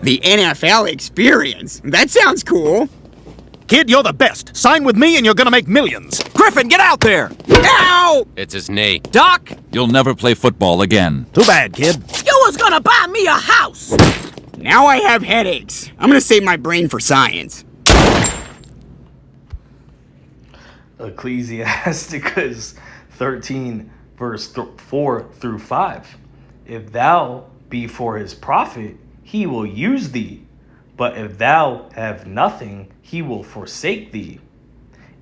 The NFL experience? That sounds cool. Kid, you're the best. Sign with me and you're gonna make millions. Griffin, get out there! Ow! It's his knee. Doc! You'll never play football again. Too bad, kid. You was gonna buy me a house! Now I have headaches. I'm gonna save my brain for science. Ecclesiasticus 13, verse 4 through 5. If thou be for his profit, he will use thee. But if thou have nothing, he will forsake thee.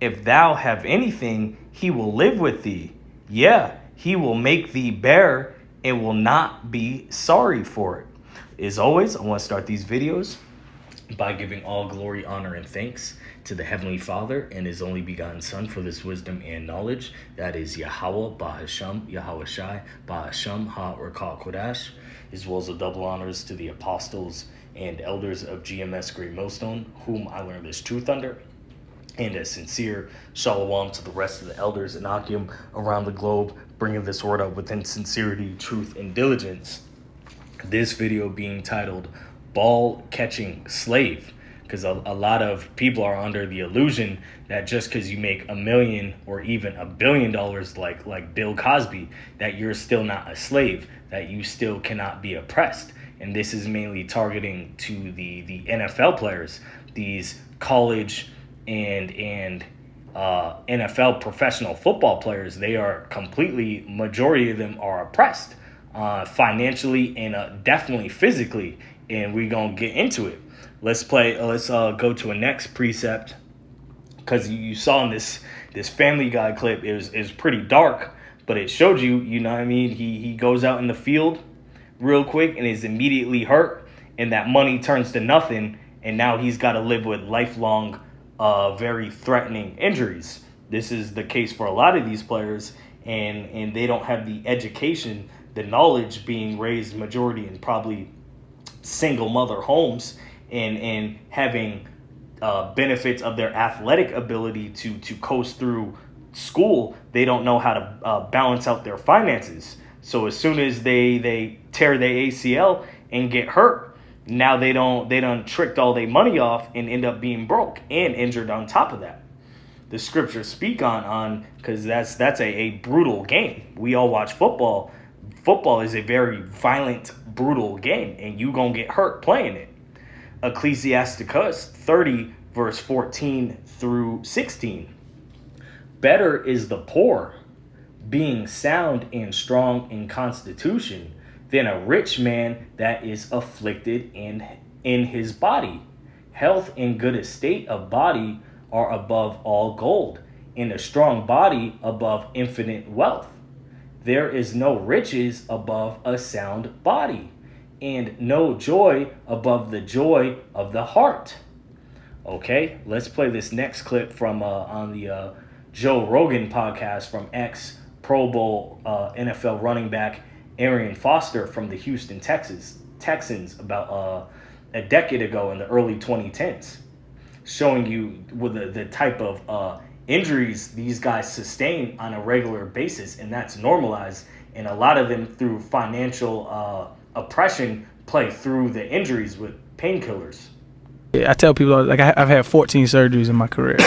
If thou have anything, he will live with thee. Yeah, he will make thee bear and will not be sorry for it. As always, I want to start these videos by giving all glory, honor, and thanks to the Heavenly Father and His only begotten Son for this wisdom and knowledge. That is Yahweh, Bahasham, Yahweh Shai, Bahasham, Ha-Rakah Kodash, as well as the double honors to the apostles and elders of GMS Great Millstone, whom I learned this truth under. And a sincere shalom to the rest of the elders and Akim around the globe, bringing this word up within sincerity, truth, and diligence. This video being titled Ball Catching Slave, because a lot of people are under the illusion that just because you make $1 million or even $1 billion like Bill Cosby, that you're still not a slave, that you still cannot be oppressed. And this is mainly targeting to the NFL players, these college and NFL professional football players. They are completely, majority of them are oppressed financially and definitely physically. And we're going to get into it. Let's go to a next precept, because you saw in this Family Guy clip, it was pretty dark, but it showed you, you know what I mean? He goes out in the field real quick and is immediately hurt, and that money turns to nothing, and now he's got to live with lifelong, very threatening injuries. This is the case for a lot of these players, and they don't have the education, the knowledge, being raised majority in probably single mother homes, and having benefits of their athletic ability to coast through school. They don't know how to balance out their finances. So as soon as they tear their ACL and get hurt, now they done tricked all their money off and end up being broke and injured on top of that. The scriptures speak on because that's a brutal game. We all watch football. Football is a very violent, brutal game, and you gonna get hurt playing it. Ecclesiasticus 30, verse 14 through 16. Better is the poor being sound and strong in constitution than a rich man that is afflicted in his body. Health and good estate of body are above all gold, and a strong body above infinite wealth. There is no riches above a sound body, and no joy above the joy of the heart. Okay, let's play this next clip from on the Joe Rogan podcast from ex-Pro Bowl NFL running back Arian Foster from the Houston Texans about a decade ago in the early 2010s, showing you with the type of injuries these guys sustain on a regular basis, and that's normalized. And a lot of them, through financial oppression, play through the injuries with painkillers. Yeah, I tell people, like, I've had 14 surgeries in my career.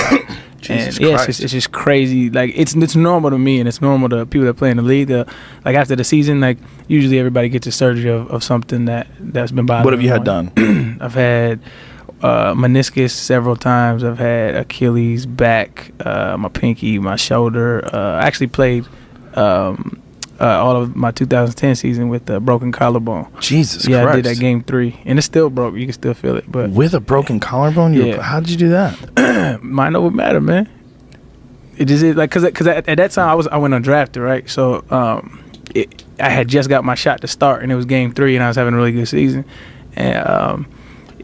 Jesus and Christ. it's just crazy. Like, it's normal to me, and it's normal to people that play in the league. Like, after the season, like, usually everybody gets a surgery of something that's been bothering them. What have you had done? I've had meniscus several times. I've had Achilles, back, my pinky, my shoulder. I actually played all of my 2010 season with a broken collarbone. Jesus yeah, Christ. I did that game 3, and it's still broke. You can still feel it. But with a broken collarbone? Yeah. How did you do that? Mind over matter, man. It just is like because at that time I went undrafted, right? So I had just got my shot to start, and it was game 3, and I was having a really good season, and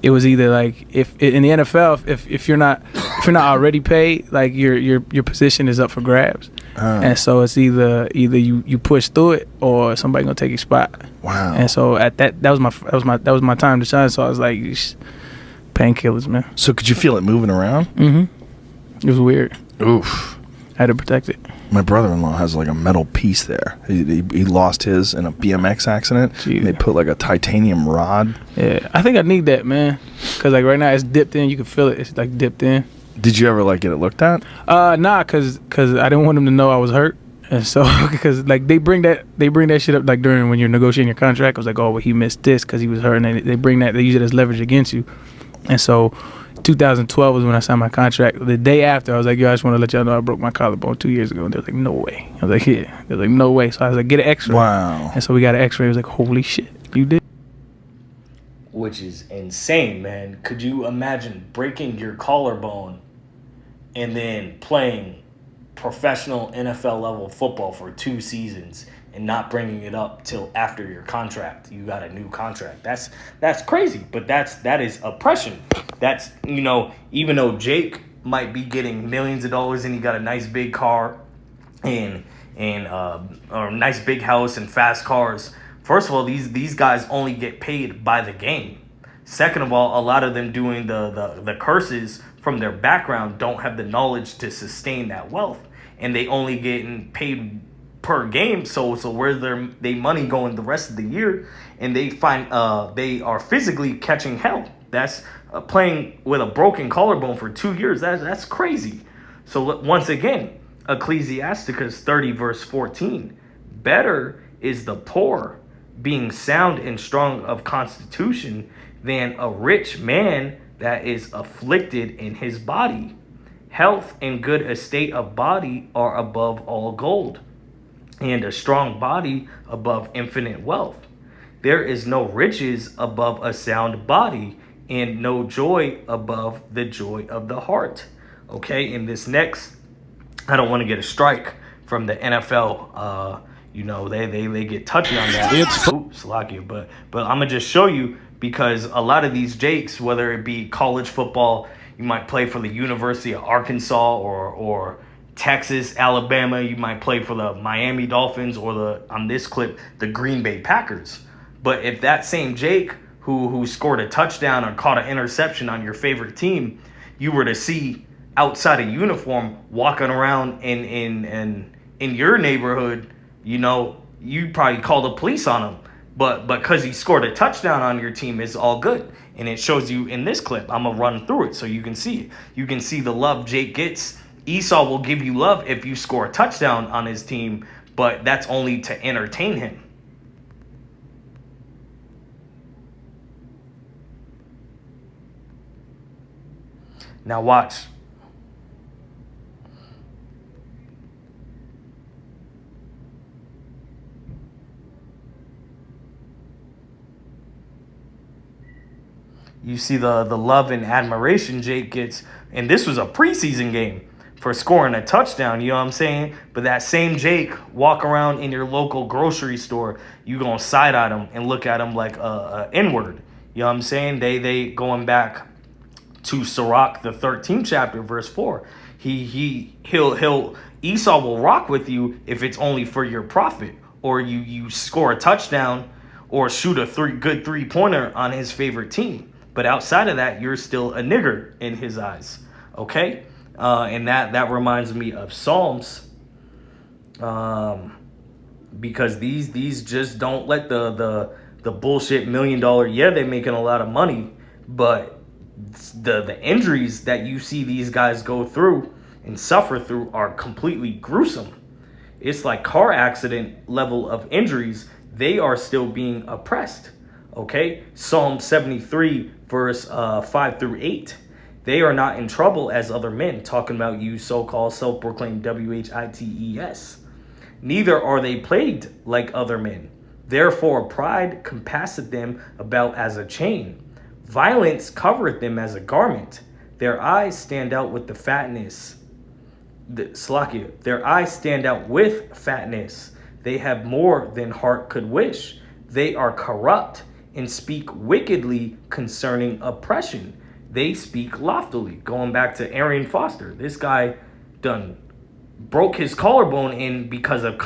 it was either like if in the NFL if you're not already paid, like your position is up for grabs. And so it's either you push through it or somebody gonna take your spot. Wow. And so at that was my time to shine. So I was like, painkillers, man. So could you feel it moving around? Mm-hmm. It was weird. Oof. I had to protect it. My brother-in-law has like a metal piece there. He lost his in a BMX accident. Jeez. They put like a titanium rod. Yeah, I think I need that, man. Cause like right now it's dipped in. You can feel it. It's like dipped in. Did you ever like get it looked at? Nah, cause I didn't want him to know I was hurt, and so because like they bring that shit up like during when you're negotiating your contract. It was like, oh, well, he missed this because he was hurt, and they use it as leverage against you, and so. 2012 was when I signed my contract. The day after, I was like, yo, I just want to let y'all know I broke my collarbone 2 years ago. And they was like, no way. I was like, yeah. They was like, no way. So I was like, get an x-ray. Wow. And so we got an x-ray. It was like, holy shit, you did? Which is insane, man. Could you imagine breaking your collarbone and then playing professional NFL level football for 2 seasons and not bringing it up till after your contract? You got a new contract. That's crazy, but that is oppression. That's, even though Jake might be getting millions of dollars and he got a nice big car and or a nice big house and fast cars. First of all, these guys only get paid by the game. Second of all, a lot of them doing the curses from their background don't have the knowledge to sustain that wealth, and they only getting paid per game. So where's their money going the rest of the year? And they find they are physically catching hell. That's playing with a broken collarbone for 2 years. That's crazy. So once again, Ecclesiasticus 30 verse 14. Better is the poor being sound and strong of constitution than a rich man that is afflicted in his body. Health and good estate of body are above all gold, and a strong body above infinite wealth. There is no riches above a sound body, and no joy above the joy of the heart. Okay, in this next, I don't want to get a strike from the NFL. They get touchy on that. Oops, Salakia. But I'm gonna just show you, because a lot of these Jakes, whether it be college football, you might play for the University of Arkansas or Texas, Alabama. You might play for the Miami Dolphins or on this clip, the Green Bay Packers. But if that same Jake who scored a touchdown or caught an interception on your favorite team, you were to see outside of uniform walking around in your neighborhood, you probably call the police on him. But because he scored a touchdown on your team, it's all good. And it shows you in this clip. I'm going to run through it so you can see it. You can see the love Jake gets. Esau will give you love if you score a touchdown on his team, but that's only to entertain him. Now watch. You see the love and admiration Jake gets, and this was a preseason game for scoring a touchdown, you know what I'm saying? But that same Jake walk around in your local grocery store, you gonna side at him and look at him like a N-word. You know what I'm saying? They going back to Sirach, the 13th chapter, verse 4. He'll Esau will rock with you if it's only for your profit, or you score a touchdown or shoot a good 3-pointer on his favorite team. But outside of that, you're still a nigger in his eyes. Okay? And that reminds me of Psalms. Because these just don't let the bullshit $1 million, yeah, they're making a lot of money, but the injuries that you see these guys go through and suffer through are completely gruesome. It's like car accident level of injuries. They are still being oppressed. Okay? Psalm 73 verse 5 through 8. They are not in trouble as other men, talking about you so-called self-proclaimed WHITES. Neither are they plagued like other men. Therefore pride compasseth them about as a chain. Violence covereth them as a garment. Their eyes stand out with the fatness. Their eyes stand out with fatness. They have more than heart could wish. They are corrupt and speak wickedly concerning oppression. They speak loftily. Going back to Arian Foster, this guy done broke his collarbone in because of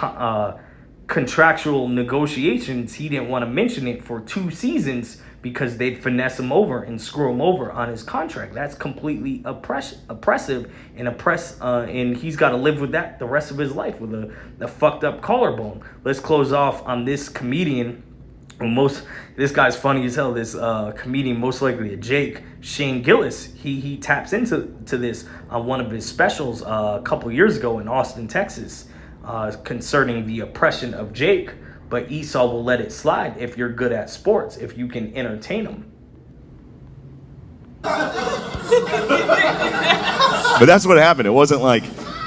contractual negotiations, he didn't want to mention it for 2 seasons because they'd finesse him over and screw him over on his contract. That's completely oppressive and he's got to live with that the rest of his life with a fucked up collarbone. Let's close off on this comedian. This guy's funny as hell. This comedian, most likely a Jake, Shane Gillis. He taps into this on one of his specials a couple years ago in Austin, Texas, concerning the oppression of Jake. But Esau will let it slide if you're good at sports, if you can entertain him. But that's what happened. It wasn't like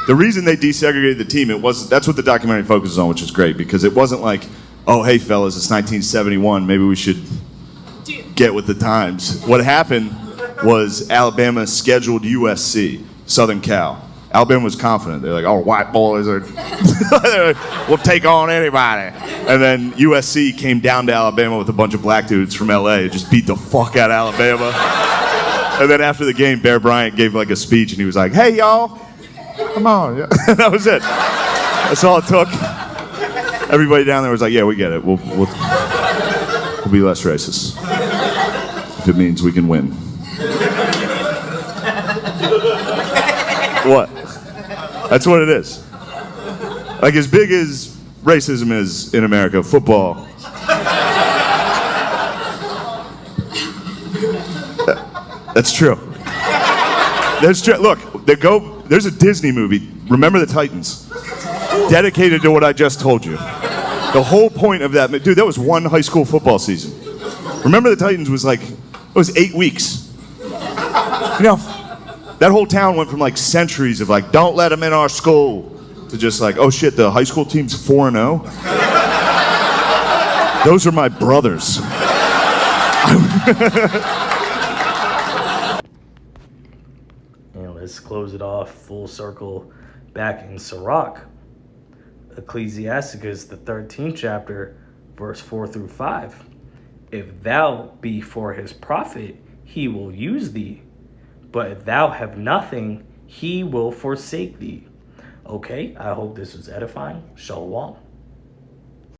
the reason they desegregated the team. That's what the documentary focuses on, which is great because it wasn't like, oh, hey, fellas, it's 1971. Maybe we should get with the times. What happened was Alabama scheduled USC, Southern Cal. Alabama was confident. They're like, oh, white boys will take on anybody. And then USC came down to Alabama with a bunch of black dudes from LA and just beat the fuck out of Alabama. And then after the game, Bear Bryant gave like a speech and he was like, hey, y'all, come on. Yeah. That was it. That's all it took. Everybody down there was like, yeah, we get it. We'll be less racist if it means we can win. What? That's what it is. Like, as big as racism is in America, football. That's true. That's true. Look, there's a Disney movie, Remember the Titans, dedicated to what I just told you. The whole point of that, dude, that was one high school football season. Remember the Titans was like, it was 8 weeks. You know, that whole town went from like centuries of like, don't let them in our school, to just like, oh shit, the high school team's 4-0. Those are my brothers. And let's close it off full circle back in Sirach. Ecclesiasticus, the 13th chapter, verse 4 through 5. If thou be for his profit, he will use thee. But if thou have nothing, he will forsake thee. Okay, I hope this was edifying. Shalom.